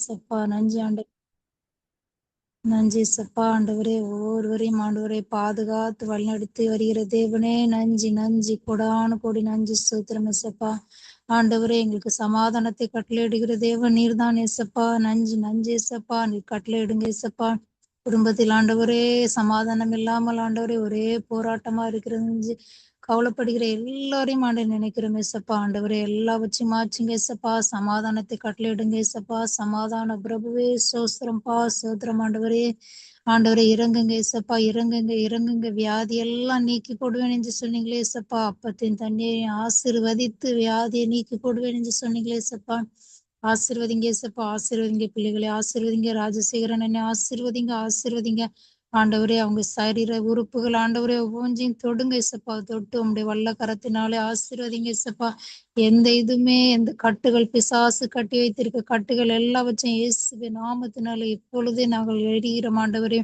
சப்பா, நன்றி ஆண்டவரே. நன்றி சப்பா ஆண்டவரே, ஒவ்வொருவரையும் ஆண்டவரை பாதுகாத்து வழிநடத்தி வருகிற தேவனே நன்றி நன்றி, கொடானு கோடி நன்றி ஸ்தோத்திரம் ஏசப்பா. ஆண்டவரே, எங்களுக்கு சமாதானத்தை கட்டளையிடுகிற தேவன் நீர்தான் ஏசப்பா. நன்றி நன்றி ஏசப்பா, நீர் கட்டளையிடுங்க ஏசப்பா. குடும்பத்தில் ஆண்டவரே சமாதானம் இல்லாமல் ஆண்டவரே ஒரே போராட்டமா இருக்கிறது, கவலைப்படுகிற எல்லாரையும் ஆண்டவர் நினைக்கிறோம் ஏசப்பா. ஆண்டவரே, எல்லாவற்றையும் மாற்றுங்க ஏசப்பா. சமாதானத்தை கட்டளையிடுங்க ஏசப்பா. சமாதான பிரபுவே சோஸ்திரம்பா, சோத்திரம் ஆண்டவரே. ஆண்டவரே இறங்குங்க ஏசப்பா, இறங்குங்க இறங்குங்க. வியாதி எல்லாம் நீக்கி போடுவேன் என்று சொன்னீங்களே ஏசப்பா. அப்பத்தின் தண்ணீரை ஆசீர்வதித்து வியாதியை நீக்கி போடுவேன் என்று சொன்னீங்களே ஏசப்பா. ஆசீர்வதிங்க ஏசப்பா, ஆசீர்வதிங்க பிள்ளைகளை ஆசீர்வதிங்க. ராஜசேகரன் என்னை ஆசீர்வதிங்க ஆசீர்வதிங்க. ஆண்டவரே, அவங்க சரீர உறுப்புகள் ஆண்டவரே ஒவ்வொன்றையும் தொடுங்க இசப்பா. தொட்டு உங்களுடைய வல்ல கரத்தினாலே ஆசீர்வதிங்க இசப்பா. எந்த இதுவுமே, எந்த கட்டுகள், பிசாசு கட்டி வைத்திருக்க கட்டுகள் எல்லாவற்றையும் இயேசுவின் நாமத்தினாலே இப்பொழுதே நாங்கள் எரிகிறோம் ஆண்டவரே.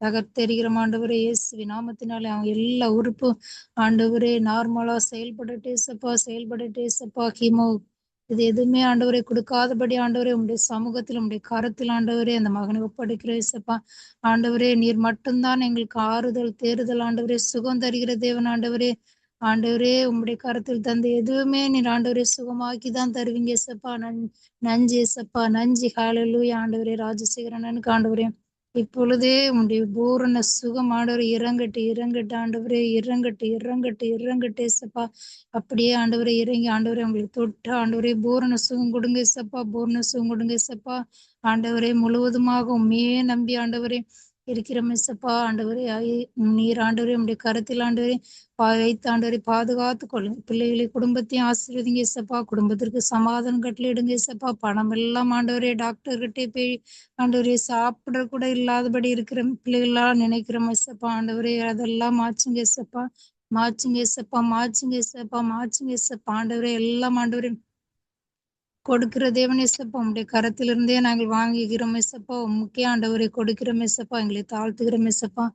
தகர்த்தெறிகிற ஆண்டவரே இயேசுவின் நாமத்தினாலே அவங்க எல்லா உறுப்பு ஆண்டவரே நார்மலா செயல்படட்டே இசப்பா, செயல்படட்டே இசப்பா. கீமோ இது எதுவுமே ஆண்டவரை கொடுக்காதபடி ஆண்டவரே உங்களுடைய சமூகத்தில் உங்களுடைய கரத்தில் ஆண்டவரே அந்த மகனை ஒப்படைக்கிற இசப்பா. ஆண்டவரே, நீர் மட்டும்தான் எங்களுக்கு ஆறுதல் தேறுதல் ஆண்டவரே, சுகம் தருகிற தேவன் ஆண்டவரே. ஆண்டவரே, உங்களுடைய கரத்தில் தந்த எதுவுமே நீர் ஆண்டவரே சுகமாக்கி தான் தருவீங்க ஏசப்பா. நன்றி ஏசப்பா, நன்றி. ஹalleluya ஆண்டவரே. ராஜசேகரனுக்கு ஆண்டவரே இப்பொழுதே உங்களுடைய பூரண சுகம் ஆண்டவரே இறங்கட்டு இறங்கட்டு ஆண்டவரே, இறங்கட்டு இறங்கட்டு இறங்கட்டு ஏசப்பா. அப்படியே ஆண்டவரே இறங்கி ஆண்டவரே உங்களுக்கு தொட்டு ஆண்டவரே பூரண சுகம் கொடுங்க ஏசப்பா, பூரண சுகம் கொடுங்க ஏசப்பா. ஆண்டவரே, முழுவதுமாக உண்மையே நம்பி ஆண்டவரே இருக்கிற மெசப்பா. ஆண்டவரே, நீர் ஆண்டவரே உடைய கருத்தில் ஆண்டவரே வைத்து ஆண்டவரை பாதுகாத்து கொள்ளுங்க. பிள்ளைகளை குடும்பத்தையும் ஆசீர்வதிங்க இசப்பா. குடும்பத்திற்கு சமாதானம் கட்டளையிடுங்க இசப்பா. பணம் எல்லாம் ஆண்டவரே டாக்டர்கிட்டே போய் ஆண்டவரே சாப்பிட கூட இல்லாதபடி இருக்கிற பிள்ளைகளாம் நினைக்கிறோம் இசப்பா. ஆண்டவரே, அதெல்லாம் மாச்சுங்க இசப்பா, மாச்சுங்க இசப்பா, மாச்சுங்க இசப்பா, மாச்சுங்க இசப்பா. ஆண்டவரே, எல்லாம் ஆண்டவரே கொடுக்கிற தேவன் இசப்பா. உங்களுடைய கரத்திலிருந்தே நாங்கள் வாங்குகிறோம் இசப்பா. முக்கிய ஆண்டவரை கொடுக்கிறோம் இசப்பா. எங்களை தாழ்த்துகிறோம் இசப்பா,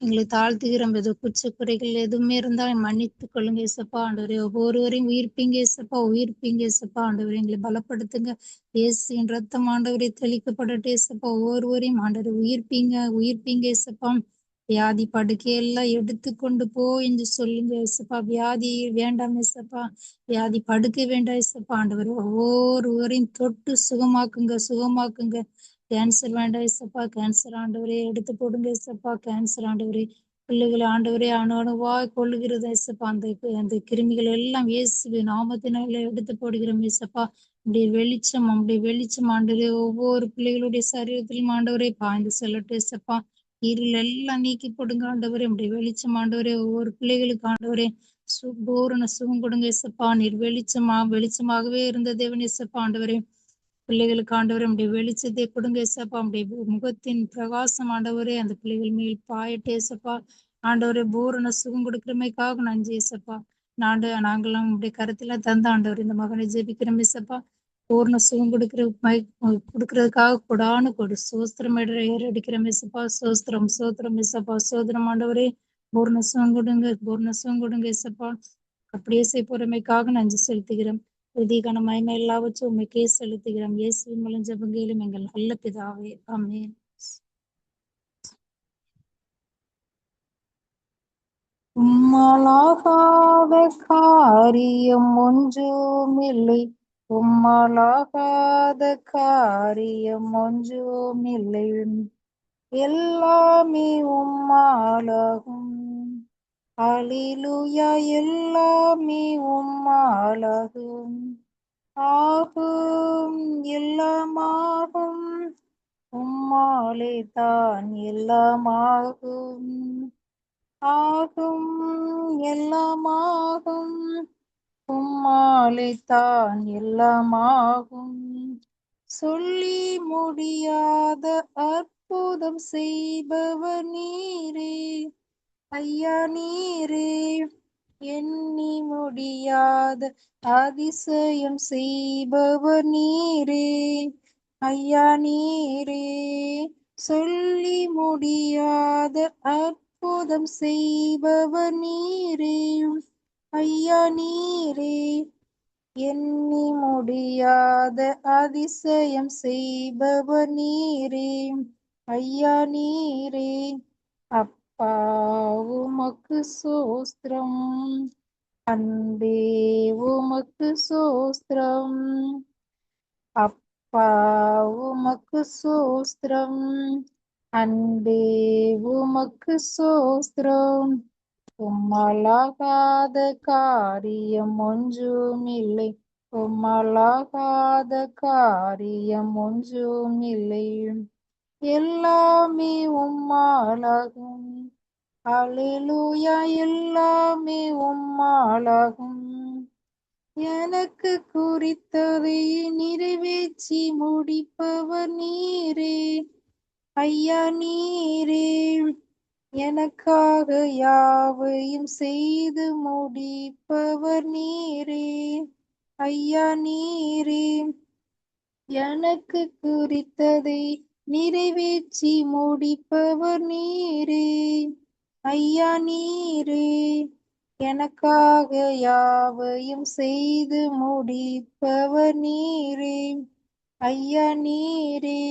எங்களை தாழ்த்துகிறோம். ஏதோ குறைகள் எதுவுமே இருந்தால் மன்னித்து கொள்ளுங்க இசப்பா. ஆண்டவரே, ஒவ்வொருவரையும் உயிர்ப்பீங்க இசப்பா, உயிர்ப்பீங்க இசப்பா. ஆண்டவரே, எங்களை பலப்படுத்துங்க. இயேசுவின் ரத்தம் ஆண்டவரை தெளிக்கப்படட்டும் இசப்பா. ஒவ்வொருவரையும் ஆண்டவரை உயிர்ப்பீங்க, உயிர்ப்பீங்க இசப்பா. வியாதி படுக்கையெல்லாம் எடுத்து கொண்டு போ என்று சொல்லுங்க இசப்பா. வியாதி வேண்டாம் இசப்பா, வியாதி படுக்க வேண்டாம் இசப்பா. ஆண்டவர் ஒவ்வொருவரையும் தொட்டு சுகமாக்குங்க, சுகமாக்குங்க. கேன்சர் வேண்டாம் இசப்பா, கேன்சர் ஆண்டவரே எடுத்து போடுங்க இசப்பா. கேன்சர் ஆண்டவரே பிள்ளைகளை ஆண்டவரே அணுவா கொள்ளுகிறது இசப்பா. அந்த கிருமிகள் எல்லாம் இயேசுவின் நாமத்தினால எடுத்து போடுகிறோம் இசப்பா. உடைய வெளிச்சம், உடைய வெளிச்சம் ஆண்டவரே ஒவ்வொரு பிள்ளைகளுடைய சரீரத்திலும் ஆண்டவரே பாய்ந்து செல்லட்டும் இசப்பா. இருள் எல்லாம் நீக்கி போடுங்க ஆண்டவரே. உடைய வெளிச்சம் ஆண்டவரே ஒவ்வொரு பிள்ளைகளுக்கு ஆண்டவரே பூரண சுகம் கொடுங்க இசப்பா. நீர் வெளிச்சமாகவே இருந்த தேவன் இசப்பா. ஆண்டவரே, பிள்ளைகளுக்கு ஆண்டவரே உடைய வெளிச்சத்தை கொடுங்க இசப்பா. உடைய முகத்தின் பிரகாசம் ஆண்டவரே அந்த பிள்ளைகள் மேல் பாயட்டே இசப்பா. ஆண்டவரே, பூரண சுகம் கொடுக்கிறமைக்காக நன்றி இசப்பா. நாங்களாம் உடைய கருத்துல தந்த ஆண்டவர் இந்த மகனை ஜெபிக்கிறோம் இசப்பா. பூர்ண சுகம் கொடுக்கறதுக்காக கொடானு கொடு சோஸ்திரம் ஏறடிக்கிறோம் இசப்பா. சோஸ்திரம் சோத்திரம் இசப்பா, சோதரம் ஆண்டவரே. பூர்ண சுகம் கொடுங்க, பூர்ண சுகம் கொடுங்க இசப்பா. அப்படியே செய்ய நன்றி செலுத்துகிறோம். உதிகன மகிமை எல்லாவற்றும் உண்மைக்கே செலுத்துகிறோம். இயேசுவின் மூலம் ஜெபங்கேலும் எங்கள் நல்ல பிதாவே, ஆமென். உம்மாலாகாத காரியம் ஒன்றுமில்லை, உம்மாலாகாத காரியம் ஒன்றுமில்லை, எல்லாமே உம்மாலாகும். அல்லேலூயா, எல்லாமே உம்மாலாகும். ஆகும், எல்லாமாகும், உம்மாலே தான் எல்லாமாகும். ஆகும், எல்லாமாகும், உம்மாலே தான் எல்லாமாகும். சொல்லி முடியாத அற்புதம் செய்பவர் நீரே ஐயா, நீரே. எண்ணி முடியாத அதிசயம் செய்பவர் நீரே ஐயா, நீரே. சொல்லி முடியாத அற்புதம் செய்பவர் நீரே ஐயா, நீரே. எண்ணி முடியாத அதிசயம் செய்பவர் நீரே, ஐயா நீரே. அப்பா உமக்கு சோஸ்திரம், அன்பே உமக்கு சோஸ்திரம். அப்பா உமக்கு சோஸ்திரம், அன்பே உமக்கு சோஸ்திரம். உம்மலாகாத காரியம் ஒன்றுமில்லை, உம்மலாகாத காரியம் ஒன்றுமில்லை. எல்லாமே உம்மாலாகும், அல்லேலூயா, எல்லாமே உம்மாலாகும். எனக்கு குறித்ததை நிறைவேற்றி முடிப்பவர் நீரே, ஐயா நீரே. எனக்காக யாவையும் செய்து முடிப்பவர் நீரே, ஐயா நீரே. எனக்கு குறித்ததை நிறைவேற்றி முடிப்பவர் நீரே, ஐயா நீரே. எனக்காக யாவையும் செய்து முடிப்பவர் நீரே, ஐயா நீரே.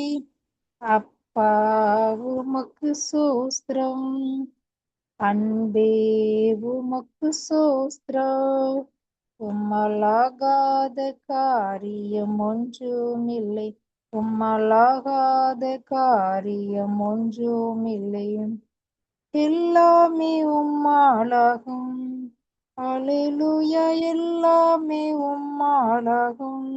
அப்பா உமக்கு சோஸ்திரம், அன்பே உமக்கு சோஸ்திரம். உம்மலாகாத காரியம் ஒன்றுமில்லை, உம்மலாகாத காரியம் ஒன்றுமில்லை. எல்லாமே உம்மாலாகும், அல்லேலூயா, எல்லாமே உம்மாலாகும்.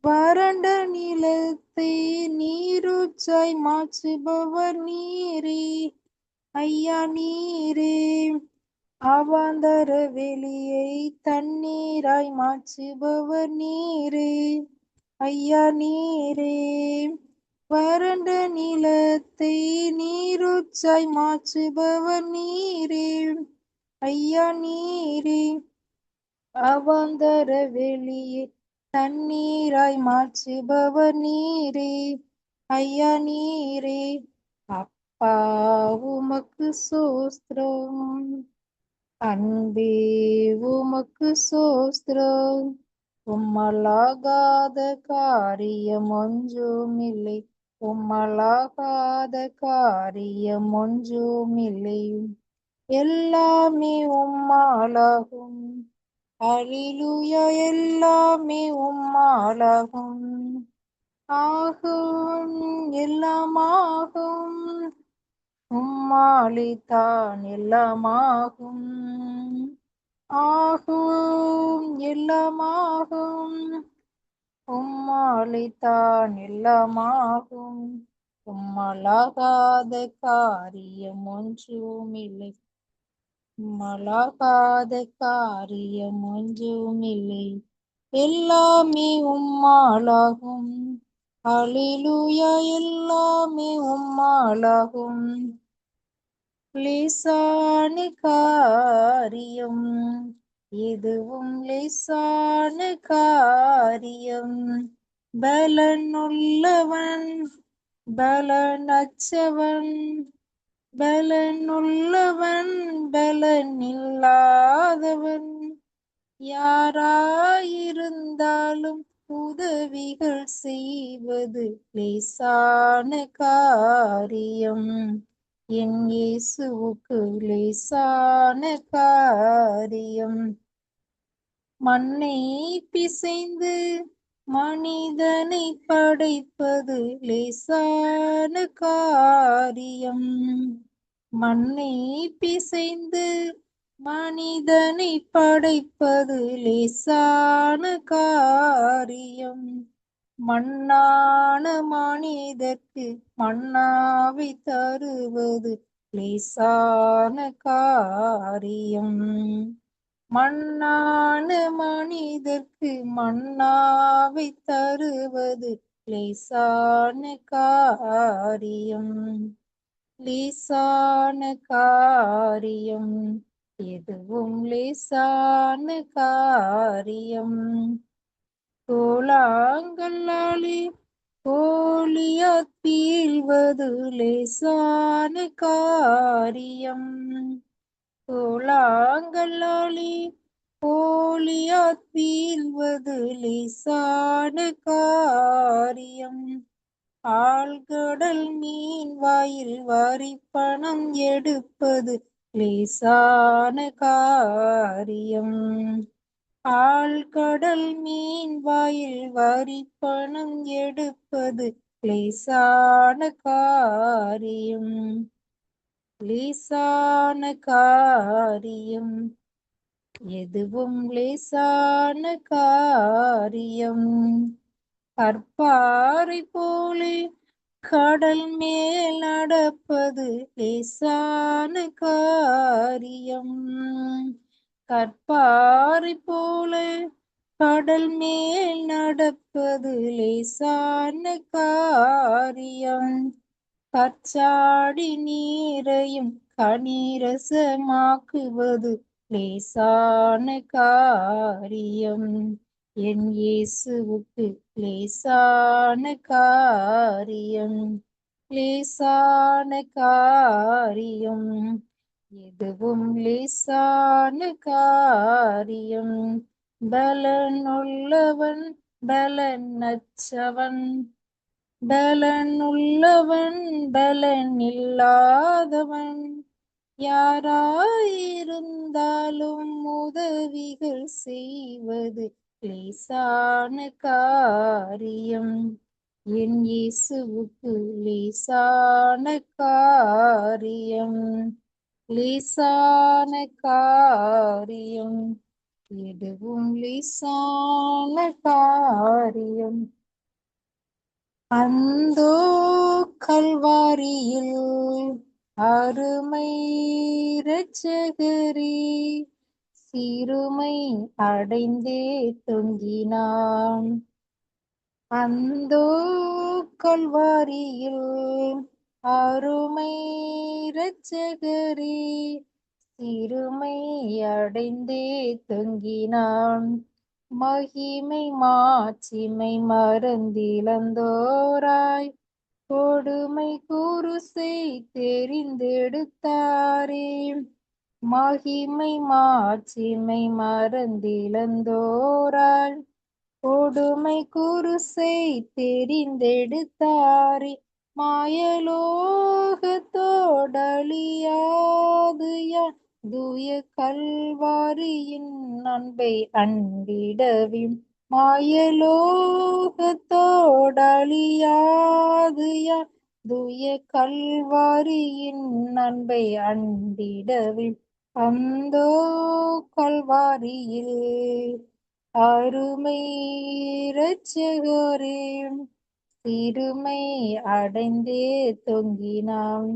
வறண்ட நிலத்தை நீரூற்றாய் மாற்றுபவர் நீரே, ஐயா நீரே. அவாந்தர வெளியை தண்ணீராய் மாற்றுபவர் நீரே, ஐயா நீரே. வறண்ட நிலத்தை நீரூற்றாய் மாற்றுபவர் நீரே, ஐயா நீரே. அவாந்தர வெளியை தண்ணீராய் மாற்றுபவர் நீரே, ஐயா நீரே. அப்பா உமக்கு சோஸ்திரம், அன்பே உமக்கு சோஸ்திரம். உம்மலாகாத காரியம் ஒன்றுமில்லை, உம்மலாகாத காரியம் ஒன்றுமில்லை. எல்லாமே உம்மாலாகும், அல்லேலூயா, எல்லாமே உம்மாலாகும். ஆகும், எல்லாமாகும், உம்மாலேதான் எல்லாமாகும். ஆகும், எல்லாமாகும், உம்மாலேதான் எல்லாமாகும். உம்மலாகாத காரியம் ஒன்றுமில்லை, உம்மலாகாத காரியம் ஒன்றுமில்லை. எல்லாமே உம்மாலாகும், அல்லேலூயா, எல்லாமே உம்மாலாகும். லேசான காரியம், எதுவும் லேசான காரியம். பலனுள்ளவன் பலனற்றவன், பலனுள்ளவன் பலனில்லாதவன், யாராயிருந்தாலும் உதவிகள் செய்வது லேசான காரியம். என் இயேசுவுக்கு லேசான காரியம். மண்ணை பிசைந்து மனிதனை படைப்பது லேசான காரியம். மண்ணை பிசைந்து மனிதனை படைப்பது லேசான காரியம். மண்ணான மனிதர்க்கு மன்னாவை தருவது லேசான காரியம். மண்ணான மனிதர்க்கு மன்னாவை தருவது லேசான காரியம். லேசான காரியம், எதுவும் லேசான காரியம். கோலாங்கல்லாலே கோலியாத் பீழ்வது லேசான காரியம். கோலாங்கல்லாலே கோலியாத் வீழ்வது லேசான காரியம். ஆழ்கடல் மீன் வாயில் வரிப்பணம் எடுப்பது லேசான காரியம். ஆழ்கடல் மீன் வாயில் வரிப்பணம் எடுப்பது லேசான காரியம். லேசான காரியம். எதுவும் லேசான காரியம். கற்பாறை போலே கடல் மேல் நடப்பது லேசான காரியம். கற்பாறை போல கடல் மேல் நடப்பது லேசான காரியம். கச்சாடி நீரையும் கனிரசமாக்குவது லேசான காரியம். என் இயேசுவுக்கு லேசான காரியம். லேசான காரியம். எதுவும் லேசான காரியம். பலனுள்ளவன் பலனற்றவன், பலனுள்ளவன் பலனில்லாதவன், யாராயிருந்தாலும் உதவிகள் செய்வது லேசான காரியம். என் இயேசுவுக்கு லேசான காரியம். லேசான காரியம். எதுவும் லேசான காரியம். அந்தோ கல்வாரியில் அருமை இரட்சகரே சிறுமை அடைந்தே தொங்கினான். அந்தோ கல்வாரியில் அருமை இரட்சகரே சிறுமை அடைந்தே தொங்கினான். மகிமை மாட்சிமை மறந்திழந்தோராய் கொடுமை குருசை தெரிந்தெடுத்தாரே. மகிமை மாட்சிமை மறந்திழந்தோராய் கொடுமை குருசை தெரிந்தெடுத்தாரே. மாயலோகத்தோடழியாது யான் தூய கல்வாரியின் அன்பை அண்டிடவே. மாயலோகத்தோடழியாது யான் தூய கல்வாரியின் அன்பை அண்டிடவே. அந்தோ கல்வாரியில் அருமை இரட்சகரே சிறுமை அடைந்தே தொங்கினான்.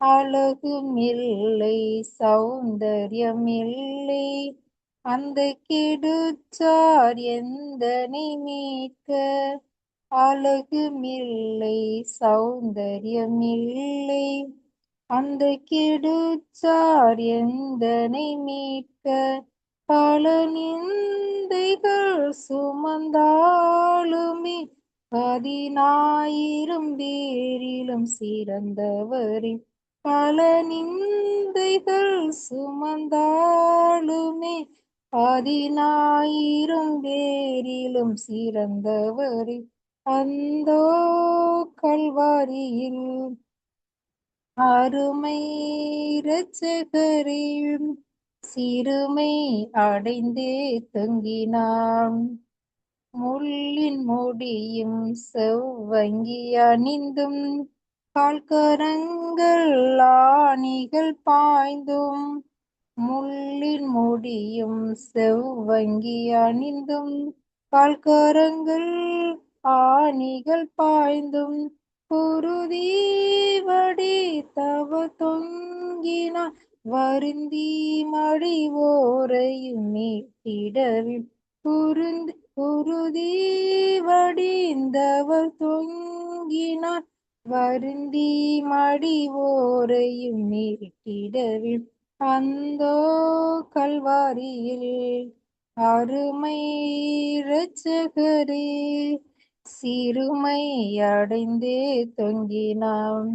அழகுமில்லை சௌந்தர்யமில்லை அந்த கெடுச்சார் எந்தனை மீட்க. அழகுமில்லை சௌந்தர்யமில்லை அந்த கெடுச்சார் எந்தனை மீட்க. பல நிந்தைகள் சுமந்தாலுமே 10,000 பேரிலும் சிறந்தவரே. பல நிந்தைகள் சுமந்தாலுமே 10,000 பேரிலும் சிறந்தவரே. அந்தோ கல்வாரியில் அருமை இரட்சகரே சிறுமை அடைந்தே தொங்கினான். முள்ளின் முடியும் செவ்வங்கி அணிந்தும் கால்கரங்கள் ஆணிகள் பாய்ந்தும். முள்ளின் முடியும் செவ்வங்கி அணிந்தும் கால்கரங்கள் ஆணிகள் பாய்ந்தும். குருதி வடித்தவ தொங்கினான் வருந்தி மடிவோரையும் மீட்டிடவே. குருதி வடிந்தவர் தொங்கினான் வருந்தி மடிவோரையும் மீட்டிடவே. அந்தோ கல்வாரியில் அருமை இரட்சகரே சிறுமை அடைந்தே தொங்கினான்.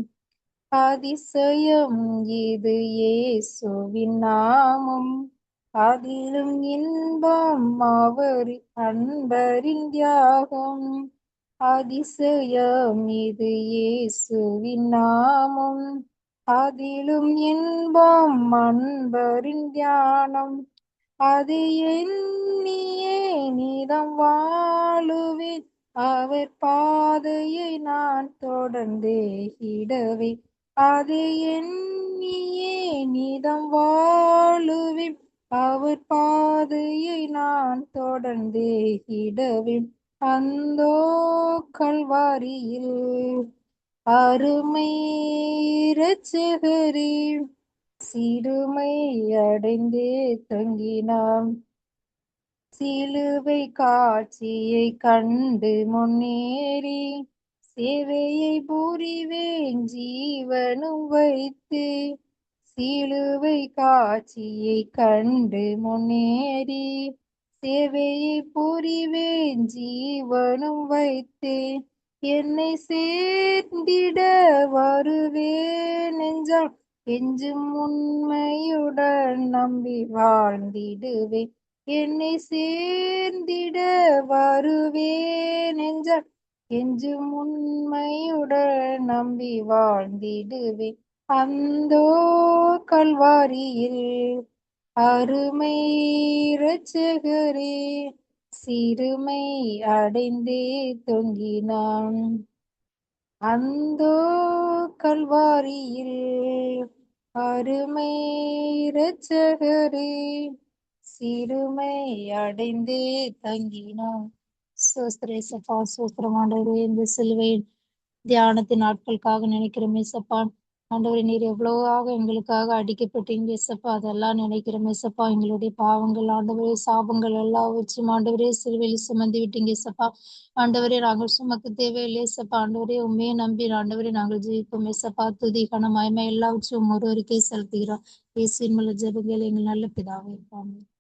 அதிசயம் இது இயேசுவின் நாமம் அதிலும் இன்பம் அவர் அன்பரின் தியாகம். அதிசயம் இது இயேசுவின் நாமம். அதிலும் இன்பம் அன்பரின் தியானம். அது எண்ணியே நிதம் வாழுவேன். அவர் பாதையை நான் தொடர்ந்தே இடவே. அது எண்ணியே நிதம் வாழுவேன். அவர் பாதையை நான் தொடர்ந்தே இடவே. அந்தோ கல்வாரியில் அருமை இரட்சகரே, சிறுமை அடைந்தே தங்கினான். சிலுவை காட்சியை கண்டு முன்னேறி சேவையை புரிவேன் ஜீவனும் வைத்து. சிலுவை காட்சியை கண்டு முன்னேறி சேவையை புரிவேன் ஜீவனும் வைத்து. என்னை சேர்ந்திட வருவேன் நெஞ்சால் எஞ்சும் உண்மையுடன் நம்பி வாழ்ந்திடுவேன். என்னை சேர்ந்திட வருவேன் நெஞ்சால் எஞ்சும் உண்மையுடன் நம்பி வாழ்ந்திடுவேன். அந்தோ கல்வாரியில் அருமை இரட்சகரே, சிறுமை அடைந்தே தொங்கினான். அந்தோ கல்வாரியில் அருமை இரட்சகரே, சிறுமை அடைந்தே தங்கினான். சோஸ்திர ஏசப்பா, சோஸ்திரம் ஆண்டவரே. இந்த சிலுவை தியானத்தின் நாட்களுக்காக நினைக்கிறோம் ஏசப்பா. ஆண்டவரே, நீர் எவ்வளவாக எங்களுக்காக அடிக்கப்பட்டீங்க ஏசப்பா. அதெல்லாம் நினைக்கிறோம் ஏசப்பா. எங்களுடைய பாவங்கள் ஆண்டவரே, சாபங்கள் எல்லாவற்றையும் ஆண்டவரே சிலுவையில் சுமந்து விட்டீங்க ஏசப்பா. ஆண்டவரே, நாங்கள் சுமக்க தேவையில்லை ஏசப்பா. ஆண்டவரே, உண்மையை நம்பி ஆண்டவரே நாங்கள் ஜீவிப்போம் ஏசப்பா. துதி கன மகிமை எல்லாவற்றையும் ஒருவருக்கே செலுத்துகிறோம். இயேசுவின் மூலம் ஜெபங்கள் எங்கள் நல்ல பிதாவே. ஆமென்.